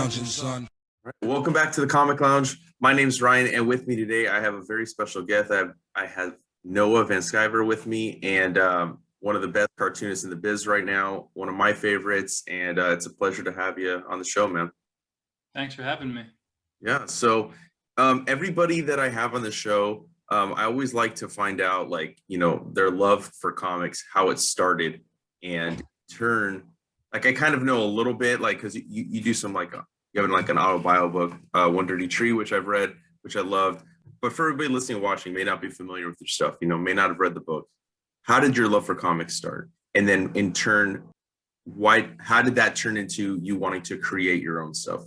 lounging, son. Welcome back to the Comic Lounge. My name's Ryan, and with me today, I have a very special guest. I have Noah Van Sciver with me, and one of the best cartoonists in the biz right now, one of my favorites, and it's a pleasure to have you on the show, man. Thanks for having me. Yeah, so everybody that I have on the show, I always like to find out, like, you know, their love for comics, how it started, and in turn, like, I kind of know a little bit, like, because you do some, like, you have like an autobio book, One Dirty Tree, which I've read, which I loved. But for everybody listening and watching, may not be familiar with your stuff, you know, may not have read the book. How did your love for comics start? And then in turn, how did that turn into you wanting to create your own stuff?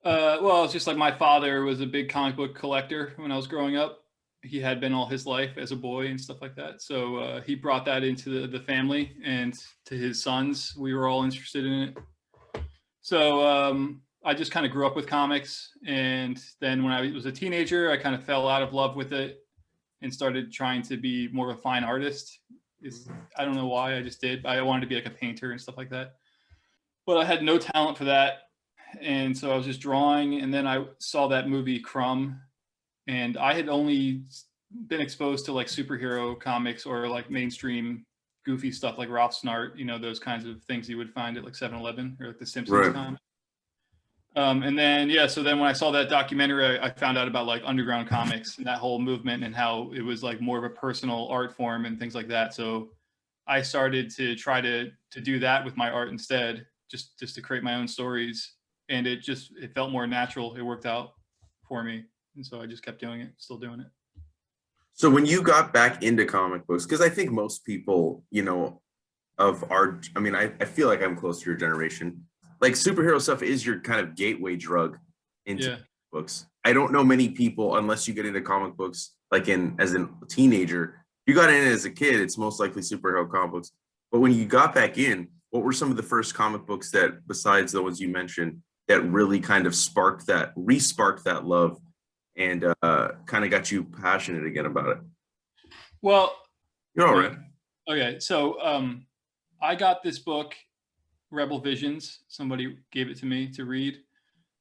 Well, it's just like my father was a big comic book collector when I was growing up. He had been all his life as a boy and stuff like that. So he brought that into the family, and to his sons, we were all interested in it. So I just kind of grew up with comics. And then when I was a teenager, I kind of fell out of love with it and started trying to be more of a fine artist. I don't know why, I just did. I wanted to be like a painter and stuff like that. But I had no talent for that. And so I was just drawing. And then I saw that movie Crumb. And I had only been exposed to like superhero comics or like mainstream goofy stuff like Ralph Snart, you know, those kinds of things you would find at like 7-Eleven or like the Simpsons comic. And then, yeah, so then when I saw that documentary, I found out about like underground comics and that whole movement and how it was like more of a personal art form and things like that. So I started to try to do that with my art instead, just to create my own stories. And it felt more natural. It worked out for me. And so I just kept doing it, still doing it. So when you got back into comic books, because I think most people, you know, I feel like I'm close to your generation. Like superhero stuff is your kind of gateway drug into books. I don't know many people, unless you get into comic books, like as a teenager. You got in as a kid, it's most likely superhero comic books. But when you got back in, what were some of the first comic books that, besides the ones you mentioned, that really kind of re-sparked that love and kind of got you passionate again about it? Well, you're all right. Okay, so I got this book, Rebel Visions. Somebody gave it to me to read,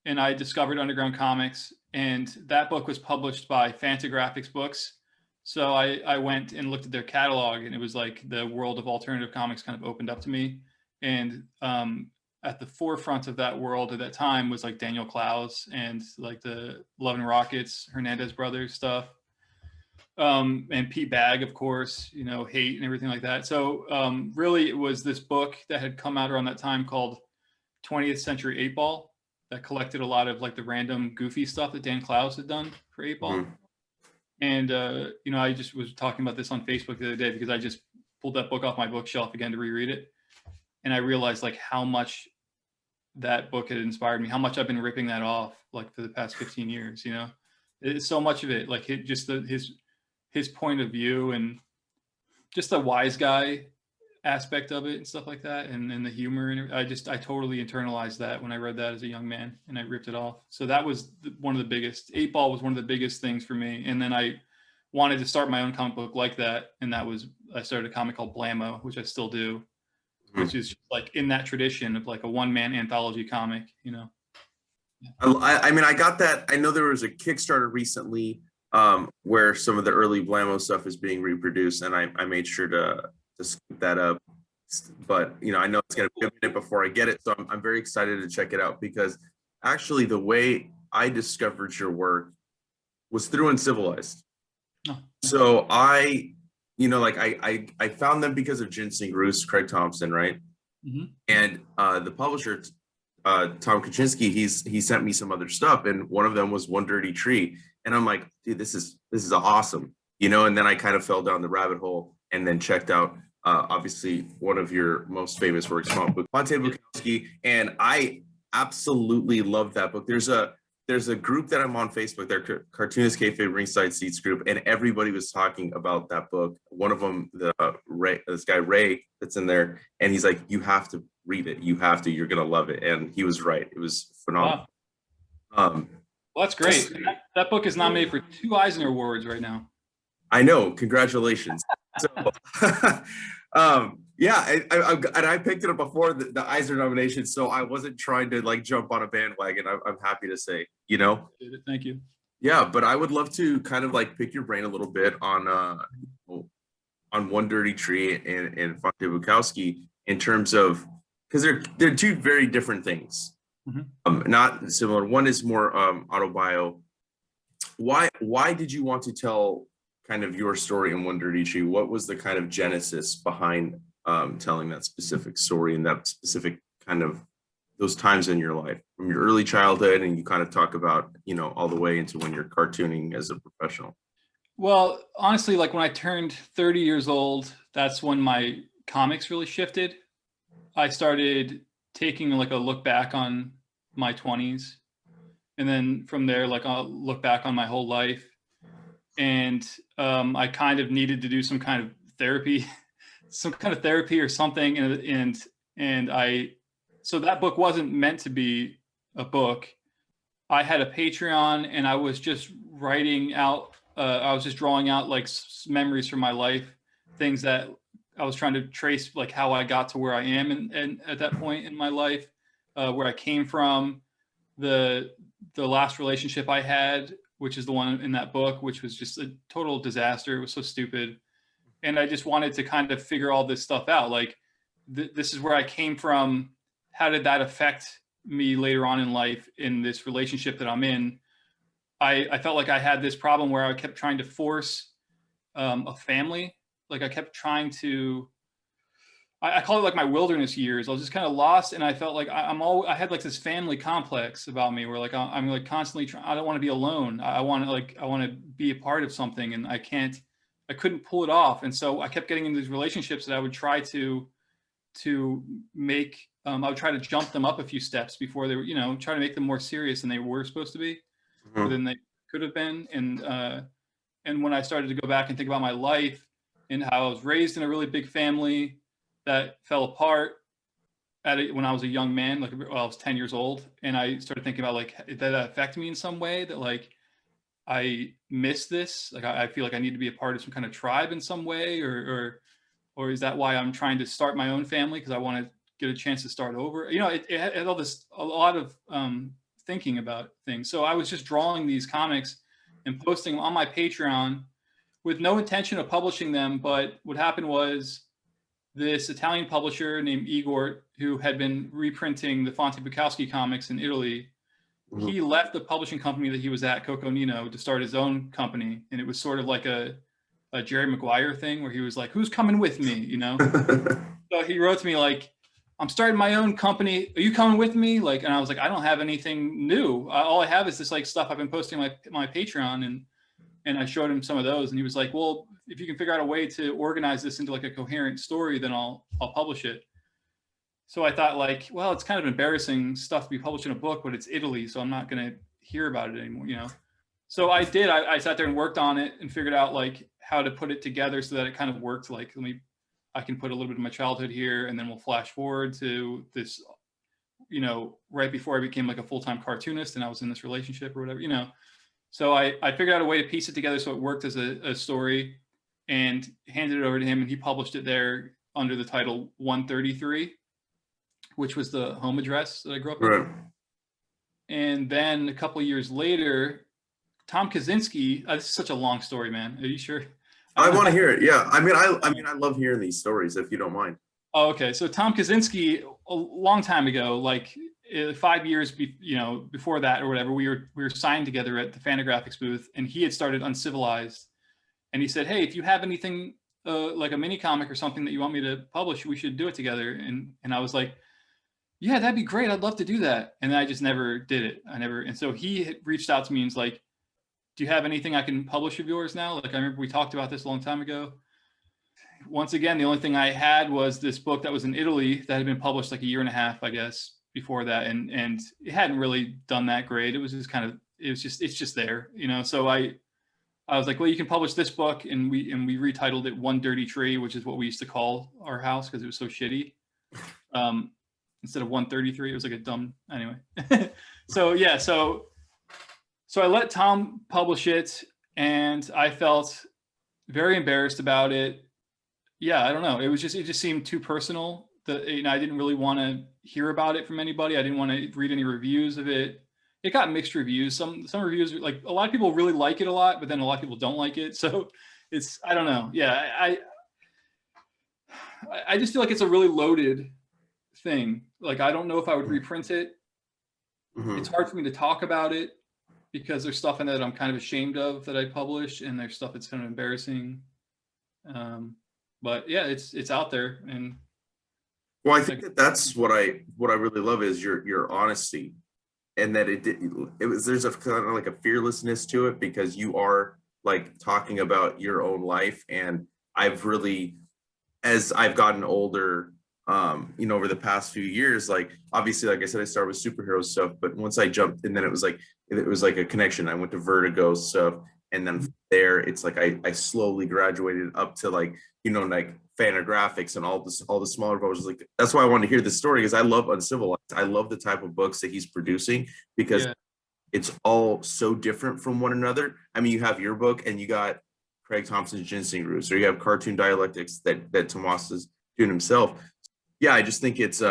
and I discovered underground comics, and that book was published by Fantagraphics Books. So I went and looked at their catalog, and it was like the world of alternative comics kind of opened up to me. And at the forefront of that world at that time was like Daniel Clowes and like the Love and Rockets, Hernandez Brothers stuff. And Pete Bagg, of course, you know, Hate and everything like that. So really it was this book that had come out around that time called 20th Century 8-Ball that collected a lot of like the random goofy stuff that Dan Clowes had done for 8-Ball. Mm-hmm. And, you know, I just was talking about this on Facebook the other day because I just pulled that book off my bookshelf again to reread it. And I realized like how much that book had inspired me, how much I've been ripping that off like for the past 15 years, you know. It's so much of it, like his point of view and just the wise guy aspect of it and stuff like that, and the humor, and I totally internalized that when I read that as a young man, and I ripped it off. So that was one of the biggest. 8-Ball was one of the biggest things for me. And then I wanted to start my own comic book like that, and I started a comic called Blammo, which I still do, which is like in that tradition of like a one-man anthology comic, you know. I mean, I got that. I know there was a Kickstarter recently where some of the early Blammo stuff is being reproduced, and I made sure to scoop that up. But, you know, I know it's going to be a minute before I get it, so I'm very excited to check it out, because actually the way I discovered your work was through Uncivilized. Oh. So you know, like I found them because of Ginseng Roos, Craig Thompson, right? Mm-hmm. And the publisher, Tom Kaczynski, he sent me some other stuff, and one of them was One Dirty Tree, and I'm like, dude, this is awesome, you know. And then I kind of fell down the rabbit hole and then checked out obviously one of your most famous works, Fante Bukowski, and I absolutely love that book. There's a group that I'm on Facebook, their Cartoonist Kayfabe Ringside Seats group, and everybody was talking about that book. One of them, this guy Ray that's in there, and he's like, you have to read it. You're gonna love it. And he was right. It was phenomenal. Wow. Well, that's great. That book is nominated for 2 Eisner Awards right now. I know. Congratulations. So, Yeah, and I picked it up before the Eisner nomination, so I wasn't trying to like jump on a bandwagon. I'm happy to say, you know. Thank you. Yeah, but I would love to kind of like pick your brain a little bit on One Dirty Tree and Fante Bukowski in terms of, because they're two very different things. Not similar. One is more autobio. Why did you want to tell kind of your story in One Dirty Tree? What was the kind of genesis behind telling that specific story and that specific kind of those times in your life from your early childhood, and you kind of talk about, you know, all the way into when you're cartooning as a professional? Well, honestly, like when I turned 30 years old, that's when my comics really shifted. I started taking like a look back on my 20s. And then from there, like I'll look back on my whole life. And I kind of needed to do some kind of therapy, or something. So that book wasn't meant to be a book. I had a Patreon and I was just writing out, I was just drawing out like memories from my life, things that I was trying to trace, like how I got to where I am and at that point in my life, where I came from, the last relationship I had, which is the one in that book, which was just a total disaster. It was so stupid. And I just wanted to kind of figure all this stuff out. Like, this is where I came from. How did that affect me later on in life in this relationship that I'm in? I felt like I had this problem where I kept trying to force a family. Like I kept trying to, I call it like my wilderness years. I was just kind of lost, and I felt like I had like this family complex about me, where like I'm like constantly trying. I don't want to be alone. I want to be a part of something, and I couldn't pull it off. And so I kept getting into these relationships that I would try to make. I would try to jump them up a few steps before they were, you know, try to make them more serious than they were supposed to be, or than they could have been. And when I started to go back and think about my life and how I was raised in a really big family that fell apart when I was a young man, like when I was 10 years old, and I started thinking about like, did that affect me in some way, that like I miss this? Like I feel like I need to be a part of some kind of tribe in some way, or is that why I'm trying to start my own family, because I want to get a chance to start over? You know, it had a lot of thinking about things. So I was just drawing these comics and posting them on my Patreon with no intention of publishing them. But what happened was, this Italian publisher named Igor, who had been reprinting the Fante Bukowski comics in Italy, he left the publishing company that he was at, Coco Nino, to start his own company. And it was sort of like a Jerry Maguire thing, where he was like, who's coming with me, you know? So he wrote to me like, I'm starting my own company. Are you coming with me? Like, and I was like, I don't have anything new. All I have is this like stuff I've been posting on my Patreon. And I showed him some of those, and he was like, well, if you can figure out a way to organize this into like a coherent story, then I'll publish it. So I thought like, well, it's kind of embarrassing stuff to be published in a book, but it's Italy, so I'm not going to hear about it anymore, you know? So I did, I sat there and worked on it and figured out like how to put it together so that it kind of worked. Like, I can put a little bit of my childhood here, and then we'll flash forward to this, you know, right before I became like a full-time cartoonist and I was in this relationship or whatever, you know? So I figured out a way to piece it together so it worked as a story, and handed it over to him, and he published it there under the title 133, which was the home address that I grew up in. And then a couple of years later, Tom Kaczynski, this is such a long story, man. Are you sure? I want to hear it. Yeah. I mean, I love hearing these stories, if you don't mind. Oh, okay. So Tom Kaczynski, a long time ago, like 5 years, before that or whatever, we were signed together at the Fantagraphics booth, and he had started Uncivilized, and he said, "Hey, if you have anything like a mini comic or something that you want me to publish, we should do it together." And I was like, "Yeah, that'd be great. I'd love to do that." And then I just never did it. And so he reached out to me and was like, "Do you have anything I can publish of yours now?" Like, I remember we talked about this a long time ago. Once again, the only thing I had was this book that was in Italy that had been published like a year and a half, I guess, before that, and it hadn't really done that great. It was just kind of, it's just there, you know. So I was like, well, you can publish this book, and we retitled it One Dirty Tree, which is what we used to call our house because it was so shitty. Instead of 133, it was like a dumb, anyway. So yeah, so I let Tom publish it, and I felt very embarrassed about it. yeah, I don't know. It just seemed too personal. I didn't really want to hear about it from anybody. I didn't want to read any reviews of it. It got mixed reviews. Some reviews, like a lot of people really like it a lot, but then a lot of people don't like it. So I don't know. Yeah, I just feel like it's a really loaded thing. Like I don't know if I would reprint it. It's hard for me to talk about it because there's stuff in it that I'm kind of ashamed of that I published, and there's stuff that's kind of embarrassing. But yeah, it's out there, and Well, I think that's what I really love is your honesty, and that it was there's a kind of like a fearlessness to it because you are like talking about your own life, and I've really, as I've gotten older, over the past few years, like obviously, like I said, I started with superhero stuff, but once I jumped, and then it was like a connection. I went to Vertigo stuff, and then there, it's like I slowly graduated up to like like Fantagraphics and all the smaller publishers. Like that's why I wanted to hear this story because I love Uncivilized. I love the type of books that he's producing because it's all so different from one another. I mean, you have your book, and you got Craig Thompson's Ginseng Roots, or you have Cartoon Dialectics that Tomas is doing himself. Yeah, I just think it's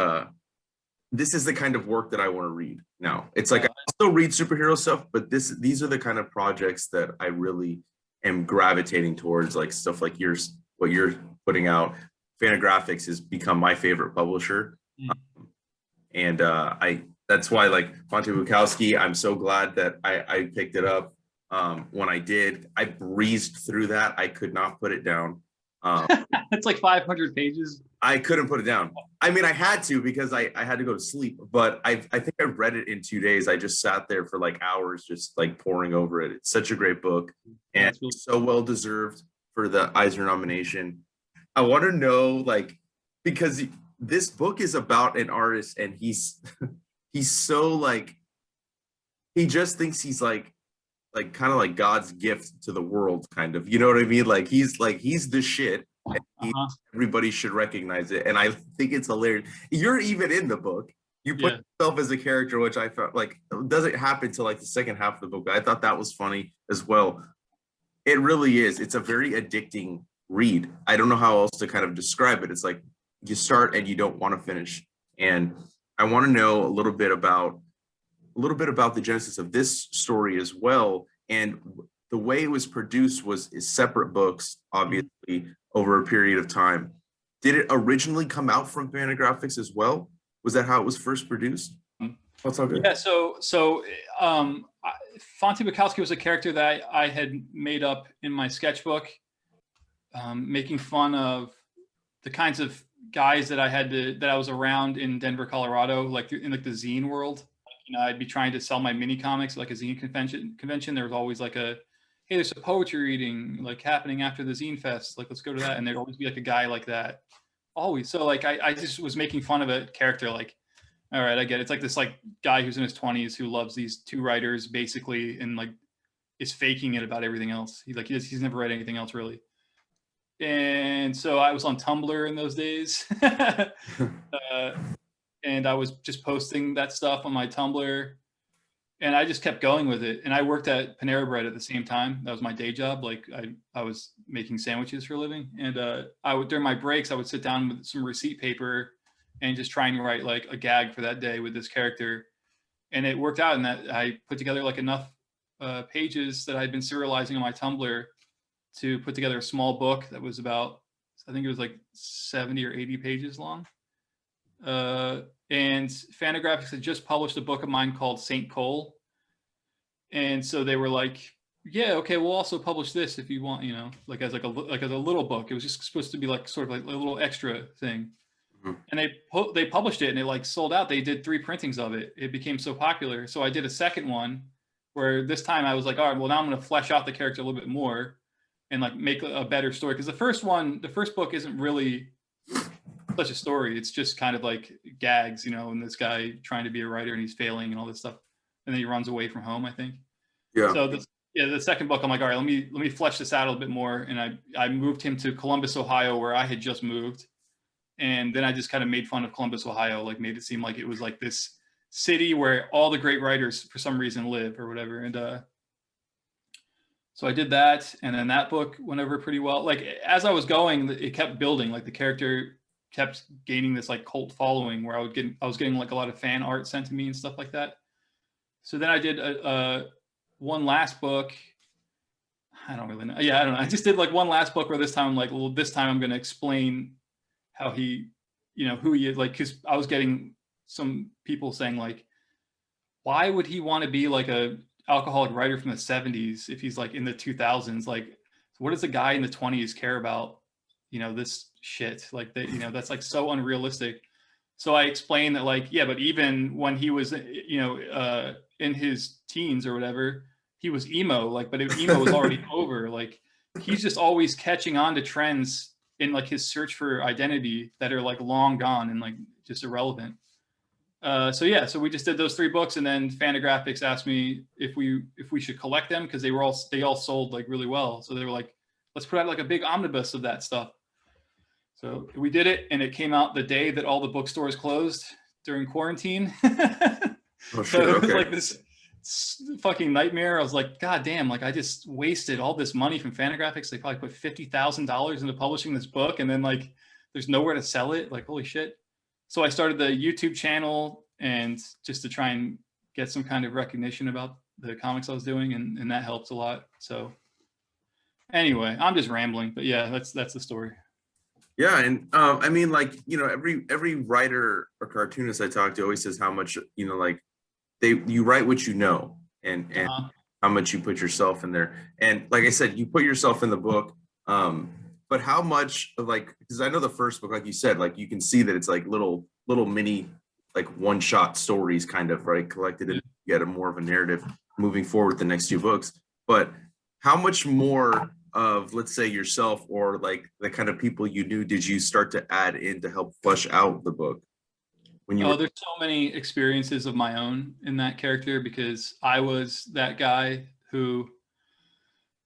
this is the kind of work that I want to read now. It's like I still read superhero stuff, but these are the kind of projects that I really am gravitating towards, like stuff like what you're putting out. Fantagraphics has become my favorite publisher. And that's why, like Fante Bukowski, I'm so glad that I picked it up when I did. I breezed through that. I could not put it down. It's like 500 pages. I couldn't put it down. I mean, I had to because I had to go to sleep, but I think I read it in 2 days. I just sat there for like hours, just like poring over it. It's such a great book, and so well deserved for the Eisner nomination. I want to know, like, because this book is about an artist, and he's so like, he just thinks he's like kind of like God's gift to the world, kind of. You know what I mean? Like he's the shit. Everybody should recognize it, and I think it's hilarious. You're even in the book. You put yourself as a character, which I felt like doesn't happen till like the second half of the book. I thought that was funny as well. It really is. It's a very addicting read. I don't know how else to kind of describe it. It's like you start and you don't want to finish. And I want to know a little bit about the genesis of this story as well. And the way it was produced is separate books, obviously, over a period of time. Did it originally come out from Fantagraphics as well? Was that how it was first produced? That's all good. Yeah. So Fante Bukowski was a character that I had made up in my sketchbook, making fun of the kinds of guys that I was around in Denver, Colorado, like in like the zine world. I'd be trying to sell my mini comics like a zine convention. There was always like hey, there's a poetry reading like happening after the zine fest. Like, let's go to that. And there'd always be like a guy like that. Always. So like, I just was making fun of a character. Like, all right, I get it. It's like this like guy who's in his 20s who loves these two writers basically, and like is faking it about everything else. He's never read anything else really. And so I was on Tumblr in those days. And I was just posting that stuff on my Tumblr, and I just kept going with it. And I worked at Panera Bread at the same time. That was my day job. Like I was making sandwiches for a living. And during my breaks, I would sit down with some receipt paper and just try and write like a gag for that day with this character. And it worked out in that I put together like enough pages that I'd been serializing on my Tumblr to put together a small book that was about, I think it was like 70 or 80 pages long. And Fantagraphics had just published a book of mine called Saint Cole. And so they were like, yeah, okay, we'll also publish this if you want, like as a little book. It was just supposed to be like sort of like a little extra thing. And they published it, and it like sold out. They did 3 printings of it. It became so popular. So I did a second one where this time I was like, all right, well, now I'm going to flesh out the character a little bit more and like make a better story. Because the first book isn't really such a story. It's just kind of like gags, and this guy trying to be a writer and he's failing and all this stuff. And then he runs away from home, I think. Yeah. So the second book, I'm like, all right, let me flesh this out a little bit more. And I moved him to Columbus, Ohio, where I had just moved. And then I just kind of made fun of Columbus, Ohio, like made it seem like it was like this city where all the great writers for some reason live or whatever. And so So I did that, and then that book went over pretty well. Like as I was going, it kept building. Like the character kept gaining this like cult following, where I was getting like a lot of fan art sent to me and stuff like that. So then I did one last book. I don't really know. Yeah, I don't know. I just did like one last book where this time I'm like, well, this time I'm going to explain how he, who he is. Like, because I was getting some people saying like, why would he want to be like a alcoholic writer from the 70s if he's like in the 2000s? Like, what does a guy in the 20s care about? This shit like that. That's like so unrealistic. So I explained that like, yeah, but even when he was, in his teens or whatever, he was emo. Like, but emo was already over. Like, he's just always catching on to trends in like his search for identity that are like long gone and like just irrelevant. So we just did those 3 books, and then Fantagraphics asked me if we should collect them because they all sold like really well. So they were like, let's put out like a big omnibus of that stuff. So we did it, and it came out the day that all the bookstores closed during quarantine. Oh, So it was okay. like this fucking nightmare. I was like, God damn, like I just wasted all this money from Fantagraphics. They probably put $50,000 into publishing this book, and then like there's nowhere to sell it. Like, holy shit. So I started the YouTube channel, and just to try and get some kind of recognition about the comics I was doing, and that helped a lot. So anyway, I'm just rambling, but yeah, that's the story. Yeah, and I mean, like, every writer or cartoonist I talk to always says how much, like you write what you know, and how much you put yourself in there. And like I said, you put yourself in the book, but how much of like, because I know the first book, like you said, like you can see that it's like little mini like one-shot stories kind of, right, collected and get a more of a narrative moving forward the next 2 books. But how much more of, let's say, yourself or like the kind of people you knew did you start to add in to help flesh out the book when you were? There's so many experiences of my own in that character, because I was that guy who,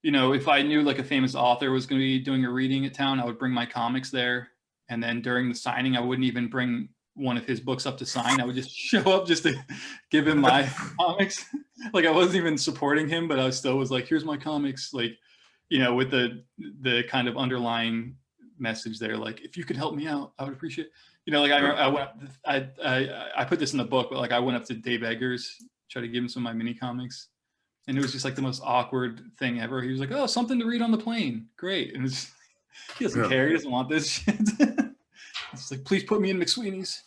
if I knew like a famous author was going to be doing a reading at town, I would bring my comics there. And then during the signing, I wouldn't even bring one of his books up to sign. I would just show up just to give him my comics. Like I wasn't even supporting him, but I still was like, here's my comics. Like, with the kind of underlying message there, like, if you could help me out, I would appreciate it. Like I put this in the book, but like I went up to Dave Eggers, tried to give him some of my mini comics, and it was just like the most awkward thing ever. He was like, "Oh, something to read on the plane, great," and he doesn't care. He doesn't want this shit. It's like, please put me in McSweeney's.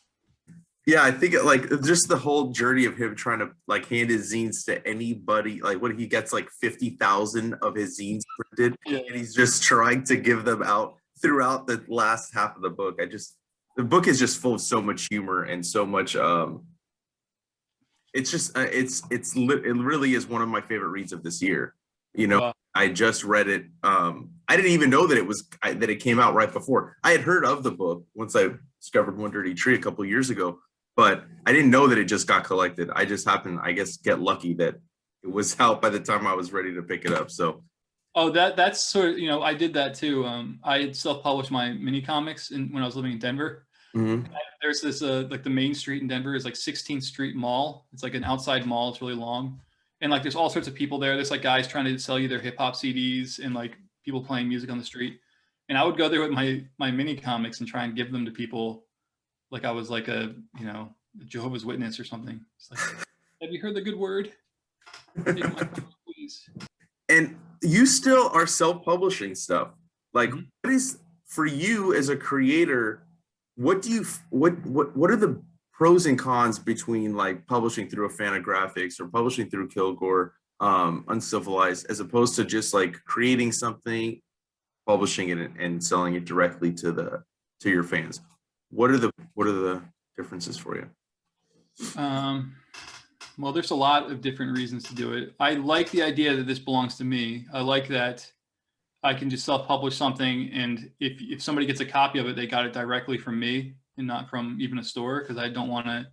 Yeah, I think like just the whole journey of him trying to like hand his zines to anybody, like when he gets like 50,000 of his zines printed, and he's just trying to give them out throughout the last half of the book. The book is just full of so much humor and so much. It's just it really is one of my favorite reads of this year. Wow. I just read it. I didn't even know that that it came out right before. I had heard of the book once I discovered One Dirty Tree a couple of years ago, but I didn't know that it just got collected. I just happened, I guess, get lucky that it was out by the time I was ready to pick it up. So, that's sort of, I did that too. I had self-published my mini comics when I was living in Denver. mm-hmm. There's this like the main street in Denver is like 16th Street Mall. It's like an outside mall. It's really long, and like there's all sorts of people there. There's like guys trying to sell you their hip hop CDs and like people playing music on the street. And I would go there with my mini comics and try and give them to people, like I was like a Jehovah's Witness or something. It's like, have you heard the good word? Take my comic, please. And you still are self-publishing stuff. Like, Mm-hmm. What is for you as a creator? What are the pros and cons between like publishing through a Fantagraphics or publishing through Kilgore, Uncivilized, as opposed to just like creating something, publishing it, and selling it directly to your fans? What are the differences for you? Well, there's a lot of different reasons to do it. I like the idea that this belongs to me. I like that I can just self-publish something, and if somebody gets a copy of it, they got it directly from me and not from even a store, because I don't want to.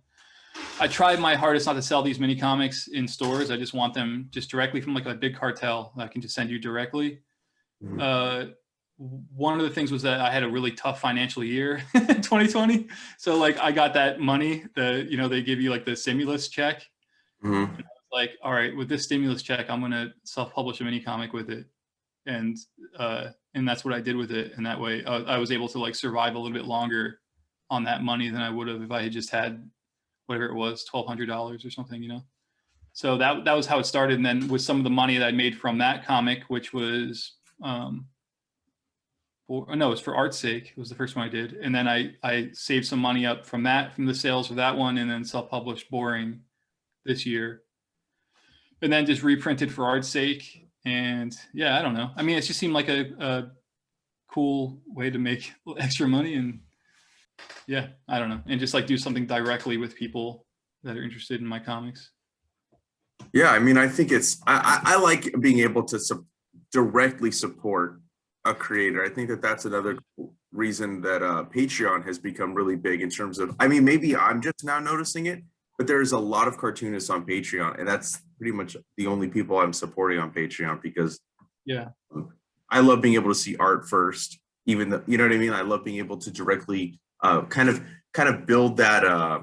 I tried my hardest not to sell these mini comics in stores. I just want them just directly from like a big cartel that I can just send you directly. Mm-hmm. One of the things was that I had a really tough financial year in 2020. So like I got that money, they give you like the stimulus check. Mm-hmm. And I was like, all right, with this stimulus check, I'm going to self-publish a mini comic with it. and that's what I did with it. And that way I was able to like survive a little bit longer on that money than I would have if I had just had whatever it was, $1,200 or something, you know? So that was how it started. And then with some of the money that I made from that comic, which was, it was for art's sake. It was the first one I did. And then I saved some money up from the sales of that one, and then self-published Boring this year. And then just reprinted for art's sake. And yeah, I don't know. I mean, it just seemed like a cool way to make extra money. And yeah, I don't know. And just like do something directly with people that are interested in my comics. Yeah, I mean, I think I like being able to directly support a creator. I think that's another reason that Patreon has become really big in terms of, I mean, maybe I'm just now noticing it, but there's a lot of cartoonists on Patreon, and that's pretty much the only people I'm supporting on Patreon, because yeah, I love being able to see art first, even though, you know what I mean? I love being able to directly kind of build that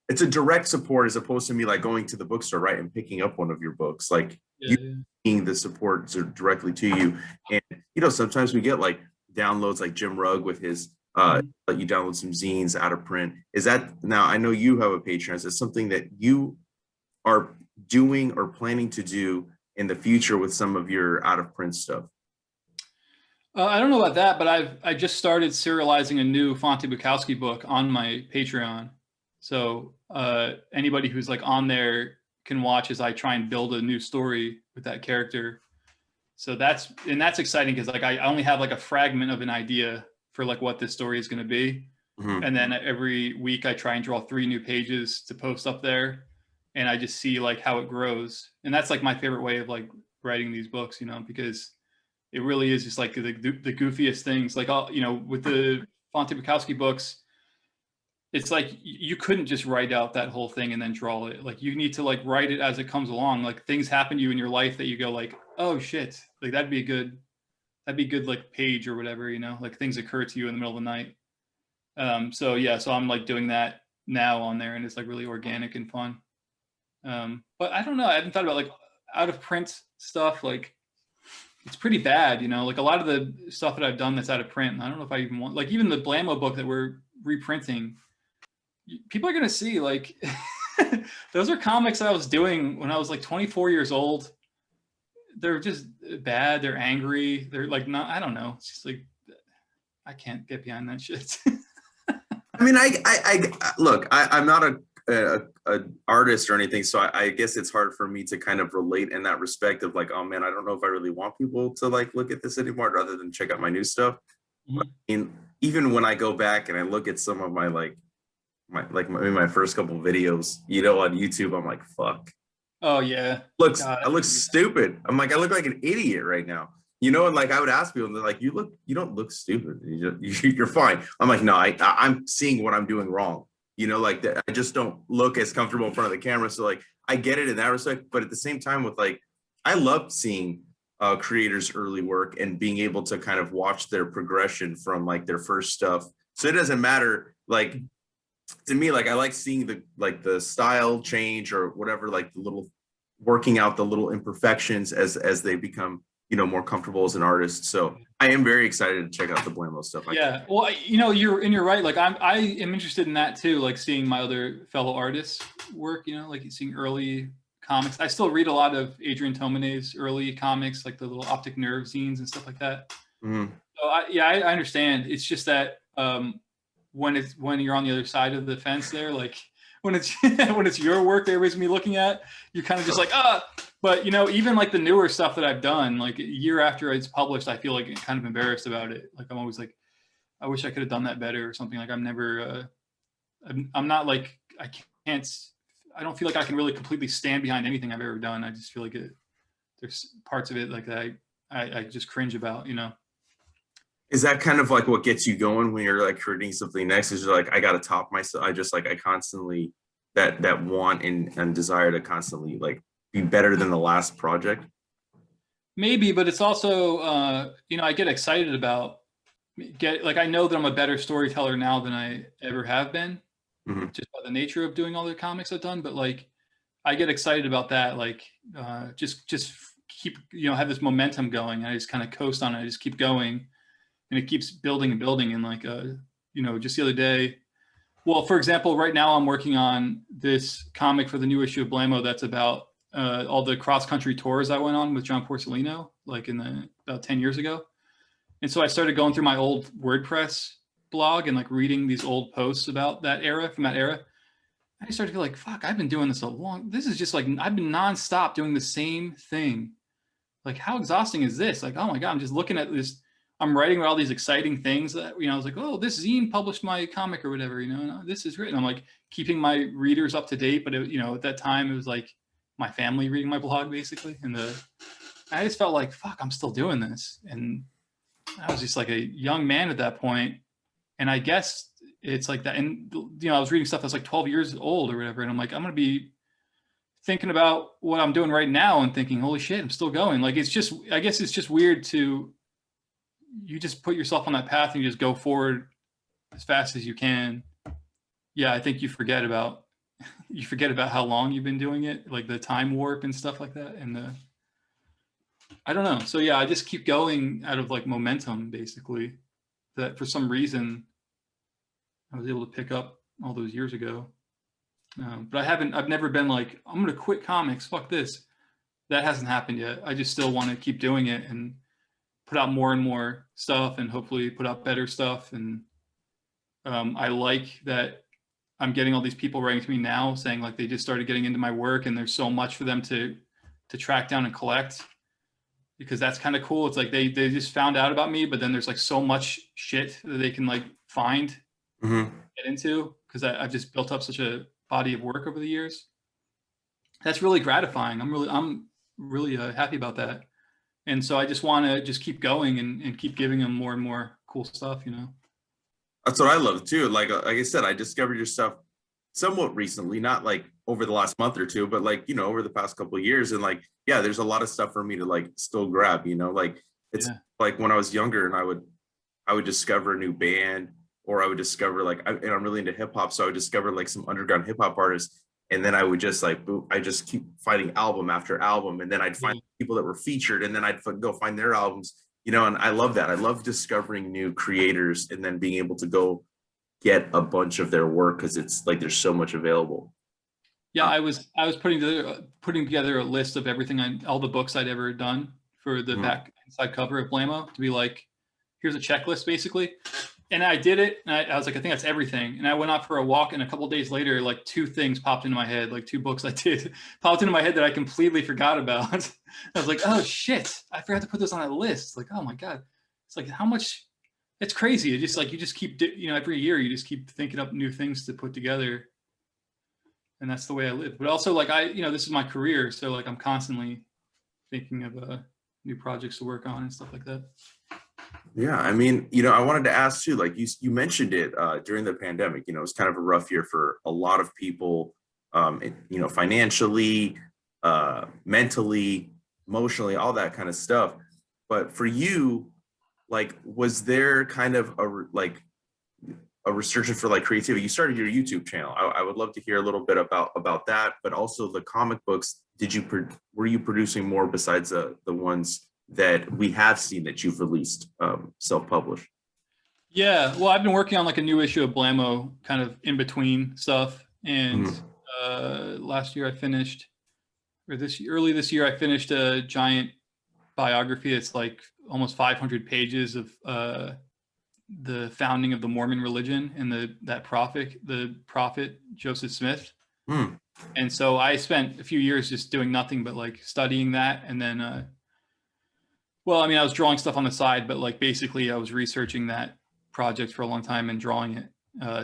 it's a direct support as opposed to me like going to the bookstore, right, and picking up one of your books. Like you seeing the support directly to you. And you know, sometimes we get like downloads like Jim Rugg with his let you download some zines out of print. Is that, now I know you have a Patreon, is it something that you are doing or planning to do in the future with some of your out of print stuff? I don't know about that, but I just started serializing a new Fante Bukowski book on my Patreon. So anybody who's like on there can watch as I try and build a new story with that character. So that's exciting, because like I only have like a fragment of an idea for like what this story is going to be. Mm-hmm. And then every week I try and draw 3 new pages to post up there, and I just see like how it grows. And that's like my favorite way of like writing these books, you know, because it really is just like the goofiest things. Like, all, you know, with the Fante Bukowski books, it's like you couldn't just write out that whole thing and then draw it. Like you need to like write it as it comes along. Like things happen to you in your life that you go like, oh shit, like that'd be a good like page or whatever, you know, like things occur to you in the middle of the night. So yeah, so I'm like doing that now on there, and it's like really organic and fun. But I don't know, I haven't thought about like out of print stuff. Like it's pretty bad, you know, like a lot of the stuff that I've done that's out of print, I don't know if I even want, like even the Blammo book that we're reprinting, people are going to see like those are comics that I was doing when I was like 24 years old. They're just bad. They're angry. They're like, not, I don't know. It's just like, I can't get behind that shit. I mean, I look, I'm not a artist or anything, so I guess it's hard for me to kind of relate in that respect of like, oh man, I don't know if I really want people to like look at this anymore rather than check out my new stuff. Mm-hmm. I mean, even when I go back and I look at some of my my first couple videos, you know, on YouTube, I'm like, fuck. Oh yeah. I look stupid. I'm like, I look like an idiot right now. You know, and like I would ask people, and they're like, you don't look stupid. You're fine. I'm like, no, I'm seeing what I'm doing wrong. You know, like that, I just don't look as comfortable in front of the camera. So like, I get it in that respect, but at the same time, with like, I love seeing creators' early work and being able to kind of watch their progression from like their first stuff. So it doesn't matter, like to me, like I like seeing the style change or whatever, like the little working out the little imperfections as they become, you know, more comfortable as an artist. So I am very excited to check out the Blammo stuff. Yeah, well, you know, you're right. Like I am interested in that too. Like seeing my other fellow artists work. You know, like seeing early comics. I still read a lot of Adrian Tomaney's early comics, like the little Optic Nerve zines and stuff like that. Mm-hmm. So I understand. It's just that when you're on the other side of the fence there, like when it's when it's your work that everybody's gonna be looking at, you're kind of just like, but you know, even like the newer stuff that I've done, like a year after it's published, I feel like kind of embarrassed about it. Like I'm always like, I wish I could have done that better or something. Like I'm never, I'm not like, I don't feel like I can really completely stand behind anything I've ever done. I just feel like there's parts of it like that I just cringe about, you know. Is that kind of like what gets you going when you're like creating something next? Is you're like, I got to top myself. I constantly that want and desire to constantly like be better than the last project. Maybe, but it's also, you know, I get excited about like, I know that I'm a better storyteller now than I ever have been, mm-hmm. just by the nature of doing all the comics I've done. But like, I get excited about that. Like, just keep, have this momentum going. I just kind of coast on it. I just keep going, and it keeps building and building. And like, just the other day, well, for example, right now I'm working on this comic for the new issue of Blamo that's about all the cross-country tours I went on with John Porcellino, like about 10 years ago. And so I started going through my old WordPress blog and like reading these old posts about that era, from that era. I started to feel like, fuck, I've been doing this this is just like, I've been nonstop doing the same thing. Like, how exhausting is this? Like, oh my God, I'm just looking at this. I'm writing about all these exciting things that, I was like, oh, this zine published my comic or whatever, and this is written. I'm like keeping my readers up to date. But at that time it was like my family reading my blog basically. And I just felt like, fuck, I'm still doing this. And I was just like a young man at that point. And I guess it's like that. And, I was reading stuff that's like 12 years old or whatever. And I'm like, I'm going to be thinking about what I'm doing right now and thinking, holy shit, I'm still going. Like, I guess it's just weird you just put yourself on that path and you just go forward as fast as you can. Yeah. I think you forget about how long you've been doing it, like the time warp and stuff like that. And I don't know. So yeah, I just keep going out of like momentum, basically, that for some reason I was able to pick up all those years ago. But I've never been like, I'm going to quit comics. Fuck this. That hasn't happened yet. I just still want to keep doing it and put out more and more stuff and hopefully put out better stuff. And I like that I'm getting all these people writing to me now saying like they just started getting into my work and there's so much for them to track down and collect, because that's kind of cool. It's like they just found out about me, but then there's like so much shit that they can like find, get into, because I've just built up such a body of work over the years. That's really gratifying. I'm really happy about that. And so I just want to just keep going and keep giving them more and more cool stuff, That's what I love too. Like I said, I discovered your stuff somewhat recently, not like over the last month or two, but like, over the past couple of years. And like, yeah, there's a lot of stuff for me to like still grab, like it's like when I was younger and I would discover a new band, or I would discover like, and I'm really into hip hop. So I would discover like some underground hip hop artists. And then I would just like, I just keep finding album after album. And then I'd find people that were featured, and then I'd go find their albums, and I love that. I love discovering new creators and then being able to go get a bunch of their work, because it's like, there's so much available. Yeah. I was putting together a list of everything, all the books I'd ever done for the back inside cover of Blamo, to be like, here's a checklist basically. And I did it, and I was like, I think that's everything. And I went out for a walk, and a couple of days later, like 2 things popped into my head, like 2 books I did popped into my head that I completely forgot about. I was like, oh shit, I forgot to put this on that list. Like, oh my God. It's like, how much, it's crazy. It just like, you just keep, every year you just keep thinking up new things to put together. And that's the way I live. But also like this is my career. So like, I'm constantly thinking of new projects to work on and stuff like that. Yeah, I mean, I wanted to ask too, like you mentioned it during the pandemic, it was kind of a rough year for a lot of people, financially, mentally, emotionally, all that kind of stuff. But for you, like, was there kind of a resurgence for like creativity? You started your YouTube channel. I would love to hear a little bit about that, but also the comic books. Were you producing more besides the ones that we have seen that you've released self-published? Yeah, well, I've been working on like a new issue of Blamo kind of in between stuff. And last year I finished, early this year, I finished a giant biography. It's like almost 500 pages of the founding of the Mormon religion and the prophet Joseph Smith. And so I spent a few years just doing nothing but like studying that. And then well, I mean, I was drawing stuff on the side, but like basically I was researching that project for a long time and drawing it.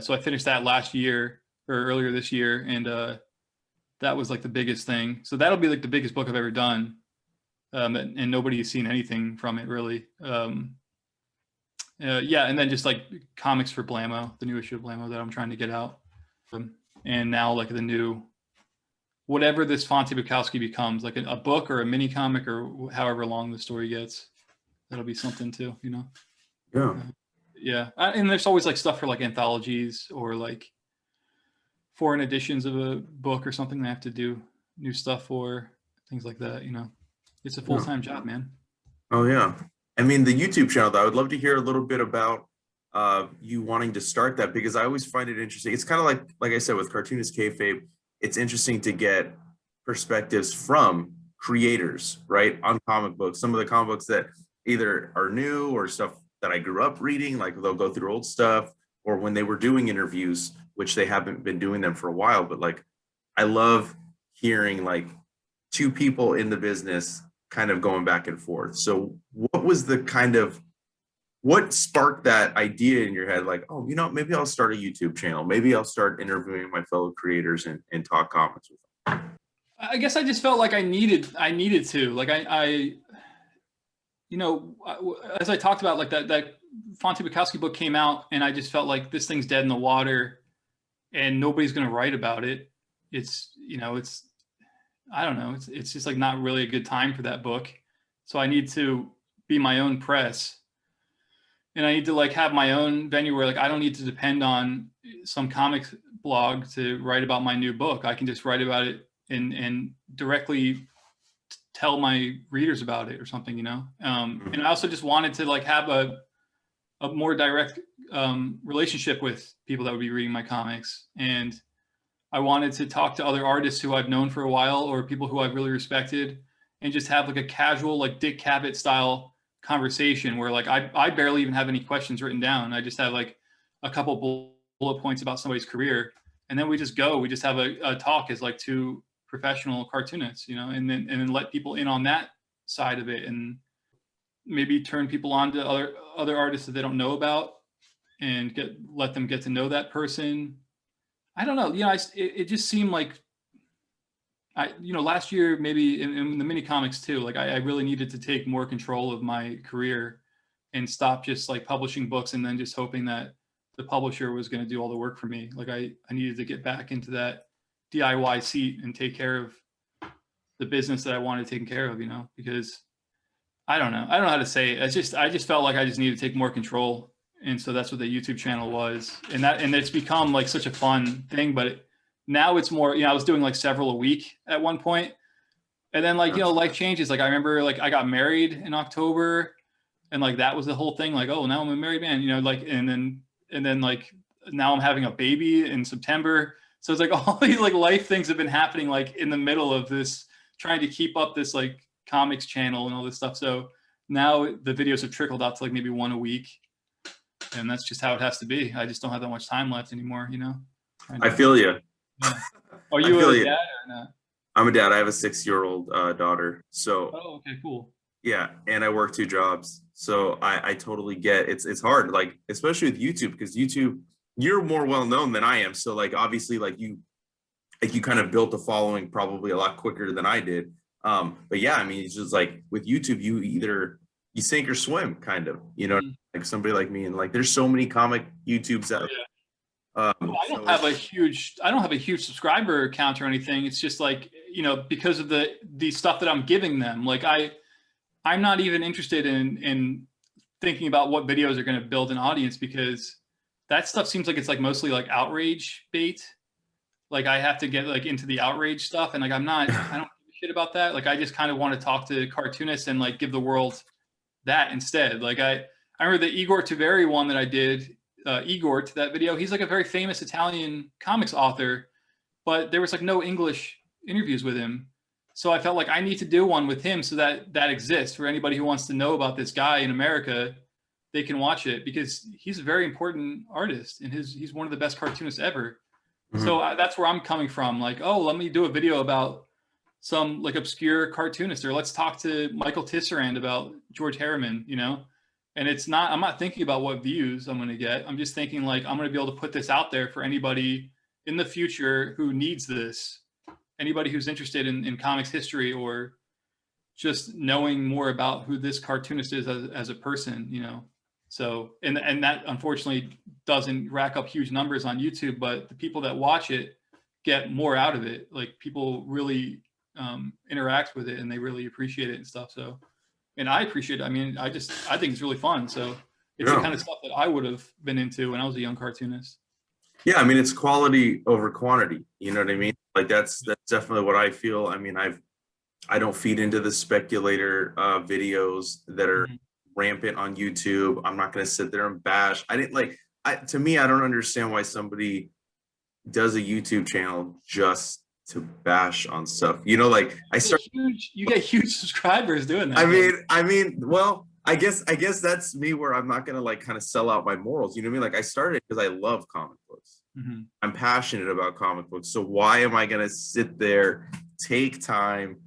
So I finished that last year or earlier this year. And that was like the biggest thing. So that'll be like the biggest book I've ever done. And nobody has seen anything from it really. Yeah. And then just like comics for Blamo, the new issue of Blamo that I'm trying to get out. And now like the new, whatever this Fante Bukowski becomes, like a book or a mini comic or however long the story gets, that'll be something too, Yeah. Yeah. And there's always like stuff for like anthologies or like foreign editions of a book or something they have to do new stuff for, things like that, It's a full-time job, man. Oh yeah. I mean, the YouTube channel, though, I would love to hear a little bit about you wanting to start that, because I always find it interesting. It's kind of like I said with Cartoonist Kayfabe, it's interesting to get perspectives from creators, right, on comic books. Some of the comic books that either are new or stuff that I grew up reading, like they'll go through old stuff, or when they were doing interviews, which they haven't been doing them for a while, but like I love hearing like two people in the business kind of going back and forth. So what was the kind of, what sparked that idea in your head? Like, oh, you know, maybe I'll start a YouTube channel. Maybe I'll start interviewing my fellow creators and talk comics with them. I guess I just felt like I needed to, like you know, as I talked about, like that Fante Bukowski book came out, and I just felt like this thing's dead in the water, and nobody's going to write about it. It's, you know, it's, I don't know, it's just like not really a good time for that book. So I need to be my own press, and I need to like have my own venue where like I don't need to depend on some comics blog to write about my new book. I can just write about it and directly tell my readers about it or something, you know. And I also just wanted to like have a more direct relationship with people that would be reading my comics, and I wanted to talk to other artists who I've known for a while or people who I've really respected, and just have like a casual like Dick Cavett style conversation where like I barely even have any questions written down. I just have like a couple bullet points about somebody's career, and then we just have a talk as like two professional cartoonists, you know, and then let people in on that side of it, and maybe turn people on to other artists that they don't know about, and let them get to know that person. I don't know, you know, it just seemed like you know, last year maybe in the mini comics too, like I really needed to take more control of my career and stop just like publishing books and then just hoping that the publisher was going to do all the work for me. Like I needed to get back into that DIY seat and take care of the business that I wanted taken care of, you know, because I don't know how to say it. I just felt like I just needed to take more control. And so that's what the YouTube channel was. And it's become like such a fun thing, but now it's more, you know, I was doing like several a week at one point. And then like, you know, life changes. Like I remember like I got married in October, and like that was the whole thing. Like, oh, now I'm a married man, you know, like, and then like now I'm having a baby in September. So it's like all these like life things have been happening like in the middle of this, trying to keep up this like comics channel and all this stuff. So now the videos have trickled out to like maybe one a week, and that's just how it has to be. I just don't have that much time left anymore, you know. I feel you. Yeah. Are you a dad or not? I'm a dad. I have a 6-year-old daughter. So Oh, okay, cool. yeah, and I work 2 jobs. So I totally get it's hard, like especially with YouTube, because YouTube, you're more well known than I am. So like obviously like you kind of built a following probably a lot quicker than I did. But yeah, I mean, it's just like with YouTube, you sink or swim, kind of, you know, like somebody like me, and like there's so many comic YouTubes out. Well, I don't have a huge subscriber count or anything. It's just like, you know, because of the stuff that I'm giving them. Like I'm not even interested in thinking about what videos are going to build an audience, because that stuff seems like it's like mostly like outrage bait. Like I have to get like into the outrage stuff, and like I don't give a shit about that. Like I just kind of want to talk to cartoonists and like give the world that instead. Like I remember the Igor Taveri one that I did, Igor, to that video. He's like a very famous Italian comics author, but there was like no English interviews with him. So I felt like I need to do one with him so that exists for anybody who wants to know about this guy in America. They can watch it because he's a very important artist, and he's one of the best cartoonists ever. Mm-hmm. So that's where I'm coming from. Like, oh, let me do a video about some like obscure cartoonist, or let's talk to Michael Tisserand about George Harriman, you know? And I'm not thinking about what views I'm going to get. I'm just thinking like, I'm going to be able to put this out there for anybody in the future who needs this, anybody who's interested in comics history, or just knowing more about who this cartoonist is as a person, you know? So, and that unfortunately doesn't rack up huge numbers on YouTube, but the people that watch it get more out of it. Like people really interact with it, and they really appreciate it and stuff. So, and I appreciate it. I mean, I think it's really fun. So it's the kind of stuff that I would have been into when I was a young cartoonist. Yeah, I mean, it's quality over quantity. You know what I mean? Like that's definitely what I feel. I mean, I don't feed into the speculator videos that are Mhm. rampant on YouTube. I'm not going to sit there and bash. I didn't like. To me, I don't understand why somebody does a YouTube channel just to bash on stuff. You know, like I You get start. huge subscribers doing I that though. mean, well, I guess that's me where I'm not going to like kind of sell out my morals. You know what I mean? Like I started because I love comic books. Mhm. I'm passionate about comic books. So why am I going to sit there, take time,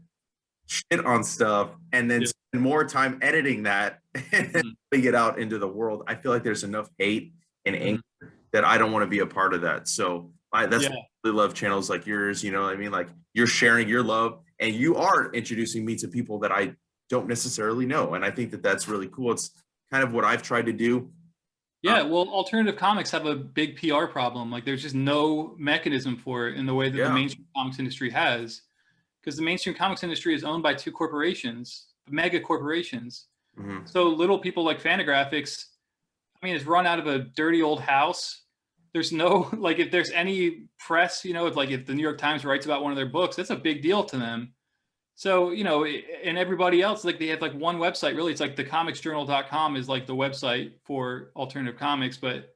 shit on stuff, and then Yeah. spend more time editing that and Mhm. putting it out into the world? I feel like there's enough hate and anger Mhm. that I don't want to be a part of that. So that's Yeah. why I really love channels like yours. You know what I mean? Like you're sharing your love and you are introducing me to people that I don't necessarily know. And I think that that's really cool. It's kind of what I've tried to do. Uh, Yeah, well, alternative comics have a big PR problem. Like, there's just no mechanism for it in the way that the yeah. mainstream comics industry has, because the mainstream comics industry is owned by two corporations, mega corporations. Mhm. So little people like Fantagraphics, I mean, it's run out of a dirty old house. There's no like, if there's any press, if the New York Times writes about one of their books, that's a big deal to them. So, and everybody else, like they have like one website, really. It's like thecomicsjournal.com is like the website for alternative comics, but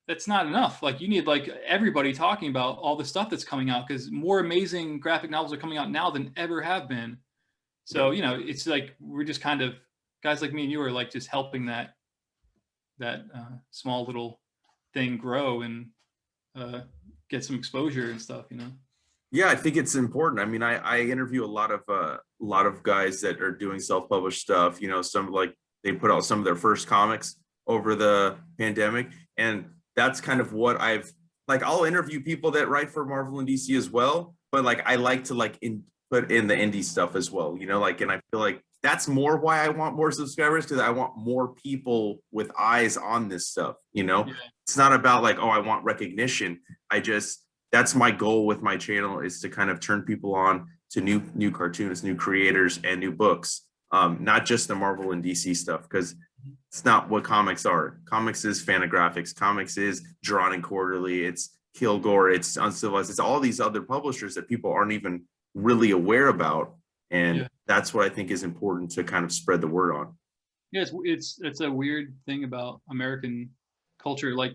that's not enough. Like you need like everybody talking about all the stuff that's coming out because more amazing graphic novels are coming out now than ever have been. Yep. So, it's like we're just kind of guys like me and you are like just helping that small little thing grow and get some exposure and stuff. Yeah, I think it's important. I mean, I interview a lot of guys that are doing self-published stuff. You know, some like they put out some of their first comics over the pandemic, and that's kind of what I've like. I'll interview people that write for Marvel and DC as well, but like I like to like put in the indie stuff as well. You know, like, and I feel like that's more why I want more subscribers because I want more people with eyes on this stuff. You know, Yeah. it's not about like, oh, I want recognition. I just that's my goal with my channel is to kind of turn people on to new cartoonists, new creators, and new books. Not just the Marvel and DC stuff, because it's not what comics are. Comics is Fantagraphics. Comics is Drawn and Quarterly. It's Kilgore. It's Uncivilized. It's all these other publishers that people aren't even really aware about, and Yeah. that's what I think is important to kind of spread the word on. Yeah, it's a weird thing about American culture. Like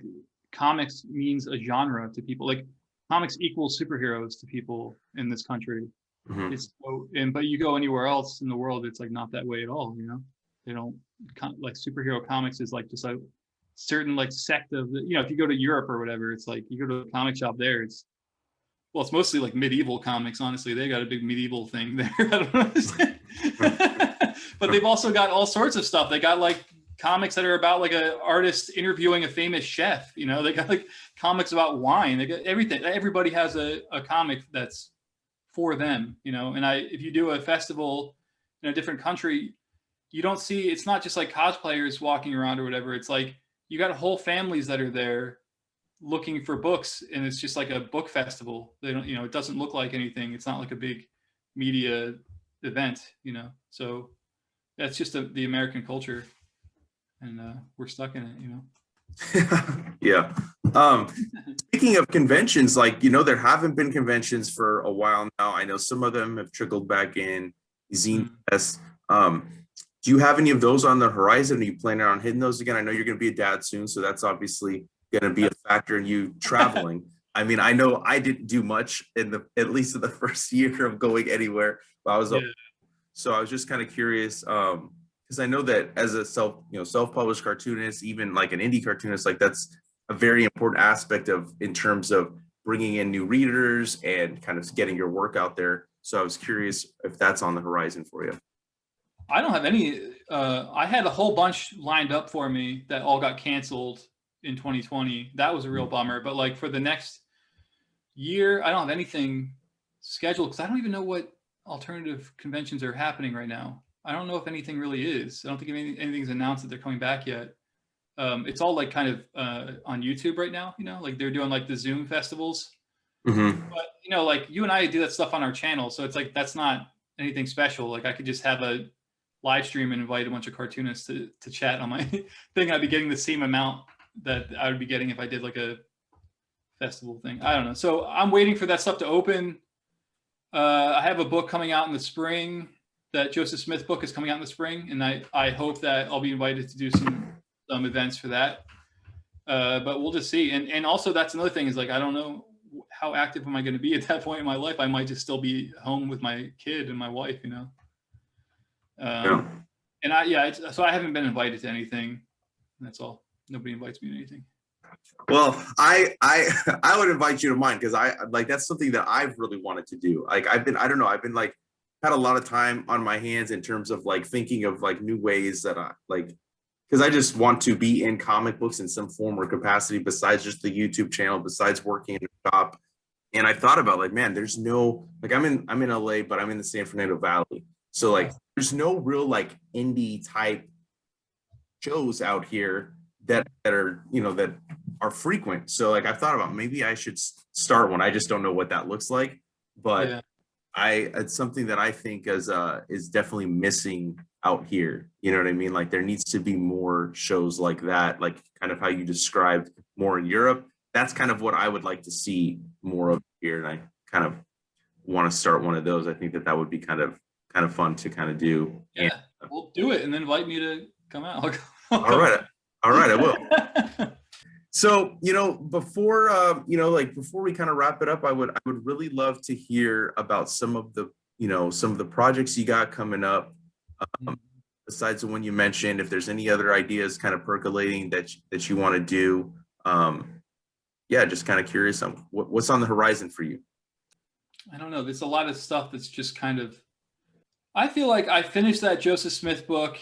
comics means a genre to people. Like comics equals superheroes to people in this country. Mhm. It's so, and but you go anywhere else in the world, it's like not that way at all. They don't like superhero comics is like just a certain like sect of if you go to Europe or whatever, it's like you go to a comic shop there, it's mostly like medieval comics, honestly. They got a big medieval thing there. I don't understand. But they've also got all sorts of stuff. They got like comics that are about like an artist interviewing a famous chef. They got like comics about wine. They got everything. Everybody has a comic that's for them, and if you do a festival in a different country, you don't see, it's not just like cosplayers walking around or whatever. It's like you got whole families that are there looking for books, and it's just like a book festival. They don't, it doesn't look like anything. It's not like a big media event. So that's just the American culture, and we're stuck in it. Yeah. Speaking of conventions, like, there haven't been conventions for a while now. I know some of them have trickled back in, Zine Mm. Fest. Do you have any of those on the horizon? Are you planning on hitting those again? I know you're going to be a dad soon, so that's obviously going to be a factor in you traveling. I mean, I know I didn't do much at least in the first year of going anywhere, but I was Yeah. so I was just kind of curious, because I know that as a self-published cartoonist, even like an indie cartoonist, like that's a very important aspect of in terms of bringing in new readers and kind of getting your work out there. So I was curious if that's on the horizon for you. I don't have any. I had a whole bunch lined up for me that all got canceled in 2020. That was a real bummer. But like for the next year, I don't have anything scheduled because I don't even know what alternative conventions are happening right now. I don't know if anything really is. I don't think anything's announced that they're coming back yet. It's all like kind of on YouTube right now. Like they're doing like the Zoom festivals. Mm-hmm. But like you and I do that stuff on our channel, so it's like that's not anything special. Like I could just have a live stream and invite a bunch of cartoonists to chat on my thing. I'd be getting the same amount that I would be getting if I did like a festival thing. I don't know. So I'm waiting for that stuff to open. I have a book coming out in the spring. That Joseph Smith book is coming out in the spring, and I hope that I'll be invited to do some events for that. But we'll just see. And also that's another thing is like, I don't know how active am I going to be at that point in my life. I might just still be home with my kid and my wife, you know? Yeah. And so I haven't been invited to anything. That's all. Nobody invites me to anything. Well, I would invite you to mine because I like that's something that I've really wanted to do. Like I don't know, I've been like had a lot of time on my hands in terms of like thinking of like new ways that I like because I just want to be in comic books in some form or capacity besides just the YouTube channel, besides working in a shop. And I thought about like, man, there's no like I'm in LA, but I'm in the San Fernando Valley. So like there's no real like indie type shows out here that are, you know, that are frequent. So like I've thought about maybe I should start one. I just don't know what that looks like. But Yeah. it's something that I think is definitely missing out here. You know what I mean? Like there needs to be more shows like that, like kind of how you described more in Europe. That's kind of what I would like to see more of here. And I kind of want to start one of those. I think that would be kind of fun to kind of do. Yeah. We'll do it and then invite me to come out. All right. All right, I will. So, you know, before before we kind of wrap it up, I would really love to hear about some of the, you know, some of the projects you got coming up. Besides the one you mentioned, if there's any other ideas kind of percolating that you want to do. Yeah, just kind of curious on what's on the horizon for you. I don't know. There's a lot of stuff that's just kind of, I feel like I finished that Joseph Smith book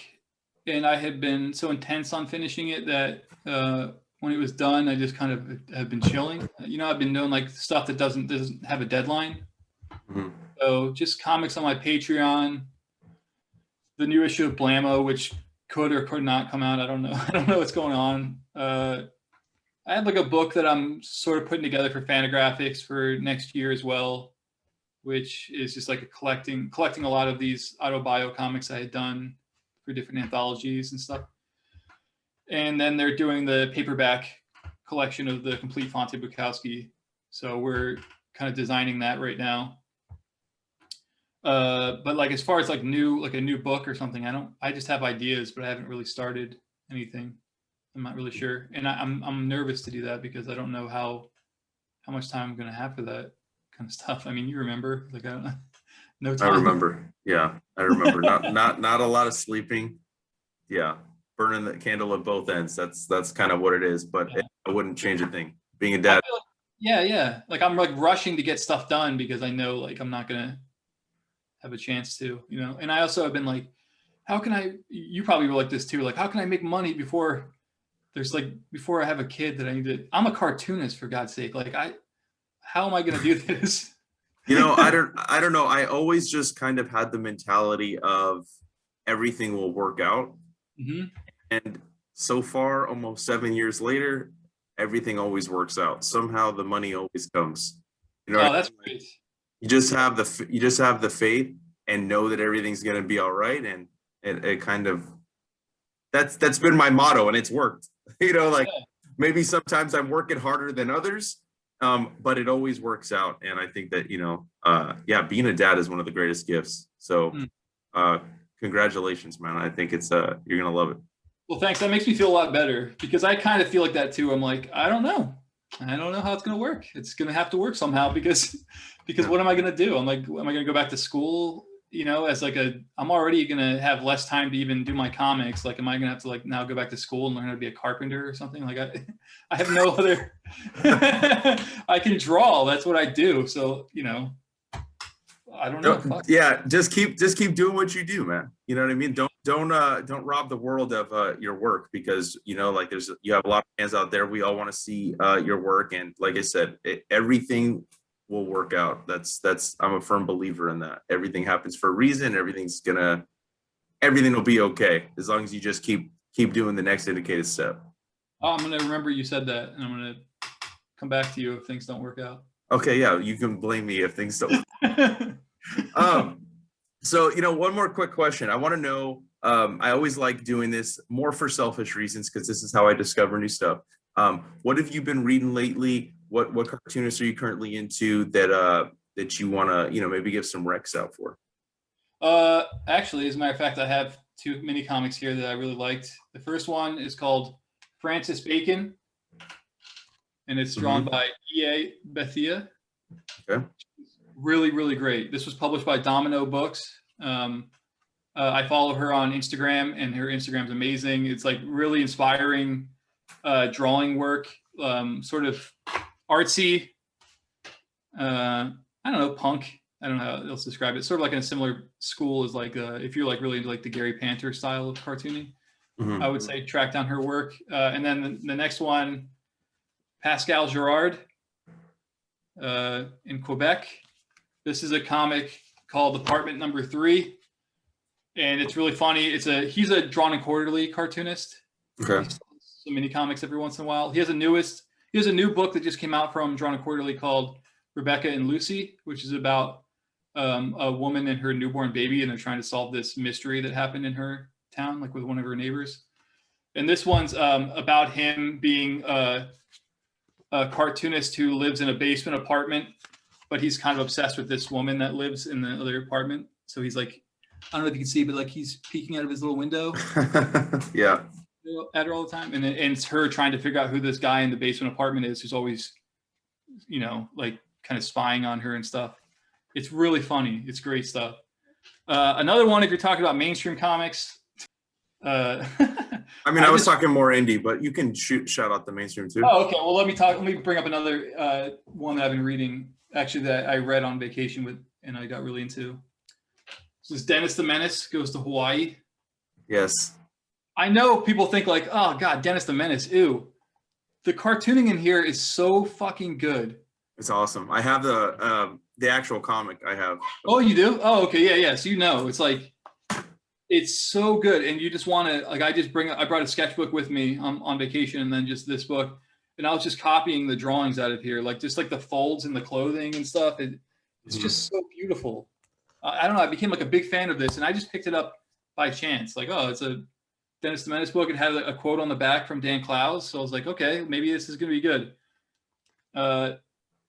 and I had been so intense on finishing it that when it was done, I just kind of have been chilling. You know, I've been doing like stuff that doesn't have a deadline. Mm-hmm. So just comics on my Patreon, the new issue of Blammo, which could or could not come out. I don't know. I don't know what's going on. I have like a book that I'm sort of putting together for Fantagraphics for next year as well, which is just like collecting a lot of these autobio comics I had done for different anthologies and stuff. And then they're doing the paperback collection of the complete Fante Bukowski. So we're kind of designing that right now. But like as far as like a new book or something, I just have ideas, but I haven't really started anything. I'm not really sure. And I'm nervous to do that because I don't know how much time I'm going to have for that kind of stuff. I mean, you remember, like, I don't know. No time. I remember. Yeah, I remember. not a lot of sleeping. Yeah, burning the candle at both ends. That's kind of what it is. But Yeah. I wouldn't change a thing. Being a dad. Yeah. Like I'm like rushing to get stuff done because I know like I'm not gonna have a chance to, you know. And I also have been like, how can I? You probably were like this too. Like, how can I make money before I have a kid that I need to? I'm a cartoonist, for God's sake. Like how am I gonna do this? You know, I don't know. I always just kind of had the mentality of everything will work out. Mm-hmm. And so far, almost 7 years later, everything always works out. Somehow the money always comes. You know, that's great. You just have the faith and know that everything's going to be all right. And it kind of, that's been my motto and it's worked. You know, like maybe sometimes I'm working harder than others. But it always works out. And I think that, you know, being a dad is one of the greatest gifts. So congratulations, man. I think it's you're going to love it. Well, thanks. That makes me feel a lot better because I kind of feel like that too. I'm like, I don't know how it's going to work. It's going to have to work somehow because what am I going to do? I'm like, am I going to go back to school? You know, as like I'm already going to have less time to even do my comics. Like, am I going to have to like now go back to school and learn how to be a carpenter or something? Like I have no other, I can draw. That's what I do. So, you know, I don't know. Yeah. Just keep doing what you do, man. You know what I mean? Don't rob the world of your work because, you know, like you have a lot of fans out there. We all want to see your work. And like I said, everything will work out. I'm a firm believer in that. Everything happens for a reason. Everything will be okay as long as you just keep doing the next indicated step. Oh, I'm gonna remember you said that, and I'm gonna come back to you if things don't work out. Okay, yeah, you can blame me if things don't. So, you know, one more quick question. I want to know. I always like doing this more for selfish reasons because this is how I discover new stuff. What have you been reading lately? What cartoonists are you currently into that that you want to, maybe give some recs out for? Actually, as a matter of fact, I have 2 mini comics here that I really liked. The first one is called Francis Bacon, and it's drawn by E.A. Bethia. Okay. Really, really great. This was published by Domino Books. I follow her on Instagram, and her Instagram's amazing. It's like really inspiring drawing work, sort of artsy. I don't know, punk. I don't know how else to describe it. Sort of like in a similar school as like if you're like really into like the Gary Panter style of cartooning, I would say track down her work. And then the next one, Pascal Girard in Quebec. This is a comic called Apartment Number 3, and it's really funny. He's a Drawn and Quarterly cartoonist. Okay. He does some mini comics every once in a while. He has a new book that just came out from Drawn and Quarterly called Rebecca and Lucy, which is about a woman and her newborn baby, and they're trying to solve this mystery that happened in her town, like with one of her neighbors. And this one's about him being a cartoonist who lives in a basement apartment, but he's kind of obsessed with this woman that lives in the other apartment. So he's like, I don't know if you can see, but like he's peeking out of his little window. Yeah. At her all the time. And it's her trying to figure out who this guy in the basement apartment is, who's always, like kind of spying on her and stuff. It's really funny. It's great stuff. Another one, if you're talking about mainstream comics. I was talking more indie, but you can shout out the mainstream too. Oh, okay. Well, let me bring up another one that I've been reading, actually, that I read on vacation with, and I got really into. This is Dennis the Menace Goes to Hawaii. Yes. I know people think like, oh God, Dennis the Menace, ew. The cartooning in here is so fucking good. It's awesome. I have the actual comic I have. Oh, you do? Oh, okay. Yeah. So it's like, it's so good. And you just want to, like, I brought a sketchbook with me on vacation, and then just this book. And I was just copying the drawings out of here, like just like the folds in the clothing and stuff. It's just so beautiful. I don't know. I became like a big fan of this, and I just picked it up by chance. Like, oh, it's a Dennis the Menace book. It had a quote on the back from Dan Clowes. So I was like, okay, maybe this is going to be good.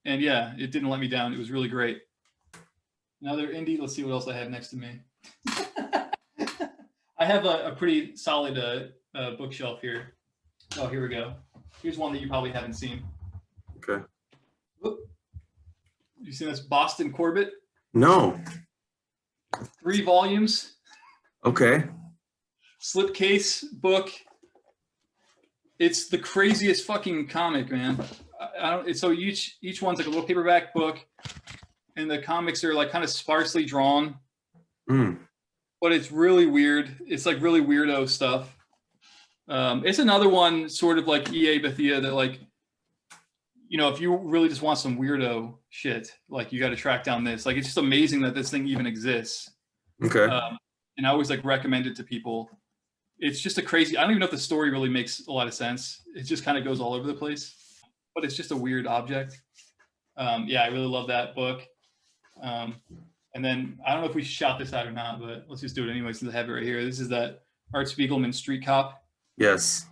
And yeah, it didn't let me down. It was really great. Another indie. Let's see what else I have next to me. I have a pretty solid bookshelf here. Oh, here we go. Here's one that you probably haven't seen. Okay. Whoop. You seen this? Boston Corbett? No. 3 volumes. Okay. Slipcase book. It's the craziest fucking comic, man. So each one's like a little paperback book, and the comics are like kind of sparsely drawn. But it's really weird. It's like really weirdo stuff. It's another one sort of like E.A. Bethia that, like, if you really just want some weirdo shit, like, you got to track down this. Like, it's just amazing that this thing even exists. Okay. And I always like recommend it to people. It's just I don't even know if the story really makes a lot of sense. It just kind of goes all over the place, but it's just a weird object. Yeah, I really love that book. And then I don't know if we should shout this out or not, but let's just do it anyway since I have it right here. This is that Art Spiegelman Street Cop. Yes.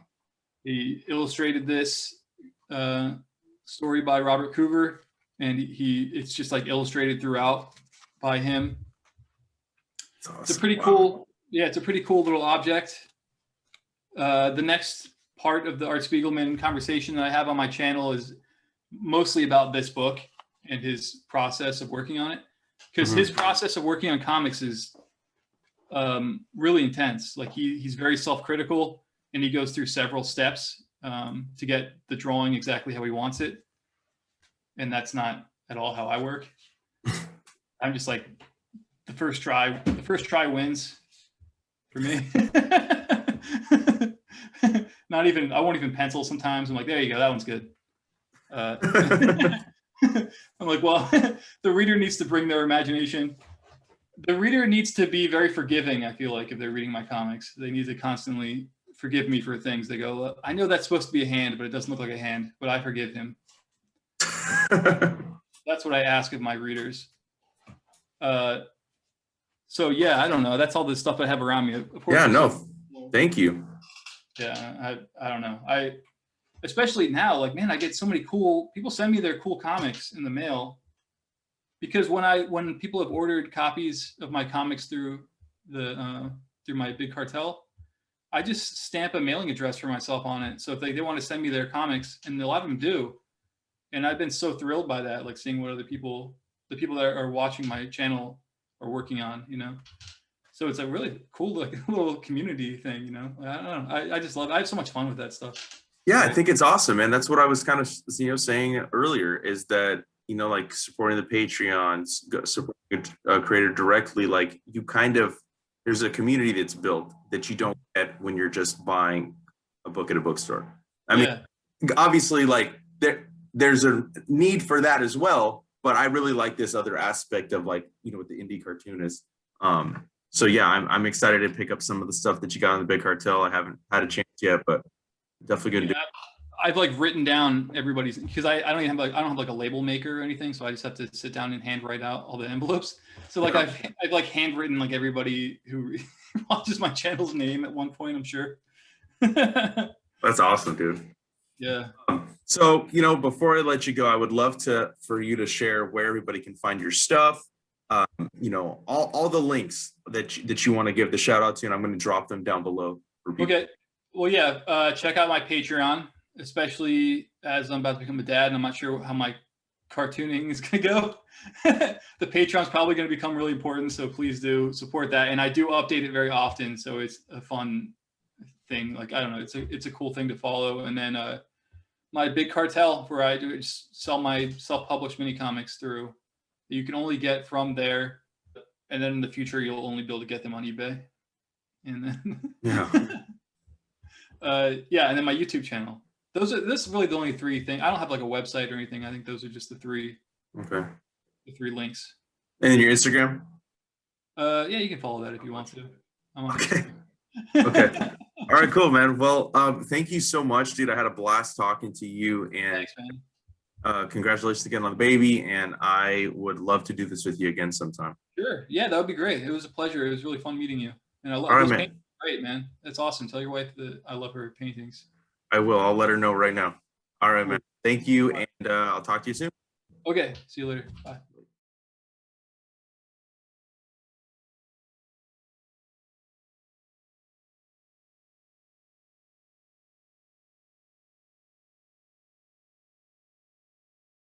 He illustrated this story by Robert Coover, and it's just like illustrated throughout by him. Awesome. It's a pretty cool. Yeah, it's a pretty cool little object. The next part of the Art Spiegelman conversation that I have on my channel is mostly about this book and his process of working on it. Because his process of working on comics is really intense. Like he's very self-critical, and he goes through several steps to get the drawing exactly how he wants it. And that's not at all how I work. I'm just like, the first try wins for me. I won't even pencil sometimes. I'm like, there you go, that one's good. I'm like, well, the reader needs to bring their imagination. The reader needs to be very forgiving, I feel like, if they're reading my comics. They need to constantly forgive me for things. They go, I know that's supposed to be a hand, but it doesn't look like a hand, but I forgive him. That's what I ask of my readers. So yeah, I don't know. That's all the stuff I have around me. Of course, yeah, no, thank you. Yeah, I don't know. Especially now, like, man, I get so many cool people send me their cool comics in the mail because when people have ordered copies of my comics through my Big Cartel, I just stamp a mailing address for myself on it. So if they want to send me their comics, and a lot of them do, and I've been so thrilled by that, like seeing what other people, the people that are watching my channel, are working on, you know. So it's a really cool, like, little community thing, you know. I don't know. I just love it. I have so much fun with that stuff. Yeah, I think it's awesome, and that's what I was kind of, you know, saying earlier, is that, you know, like supporting the Patreons, supporting a creator directly, like you kind of, there's a community that's built that you don't get when you're just buying a book at a bookstore. I mean, obviously, like there's a need for that as well, but I really like this other aspect of, like, you know, with the indie cartoonist. So yeah, I'm excited to pick up some of the stuff that you got on the Big Cartel. I haven't had a chance yet, but definitely gonna do it. I've like written down everybody's, because I don't even have like a label maker or anything, so I just have to sit down and hand write out all the envelopes. So like I've like handwritten like everybody who watches my channel's name at one point, I'm sure. That's awesome, dude. Yeah. So, you know, before I let you go, I would love for you to share where everybody can find your stuff. You know, all the links that you want to give the shout out to, and I'm going to drop them down below for people. Okay. Well, yeah. Check out my Patreon, especially as I'm about to become a dad, and I'm not sure how my cartooning is going to go. The Patreon's probably going to become really important, so please do support that. And I do update it very often, so it's a fun thing. Like, I don't know, it's a cool thing to follow. And then my Big Cartel, where I do sell my self-published mini comics through, you can only get from there, and then in the future you'll only be able to get them on eBay. And then yeah, and then my YouTube channel. This is really the only three things. I don't have like a website or anything. I think those are just the three. Okay. The three links. And then your Instagram? Yeah, you can follow that if you want to. Okay. Okay. All right, cool, man. Well, thank you so much, dude. I had a blast talking to you, and thanks, man. Congratulations again on the baby, and I would love to do this with you again sometime. Sure. Yeah, that would be great. It was a pleasure. It was really fun meeting you. And I love those paintings. Great, man. That's awesome. Tell your wife that I love her paintings. I will. I'll let her know right now. All right, man. Thank you, and I'll talk to you soon. Okay. See you later. Bye.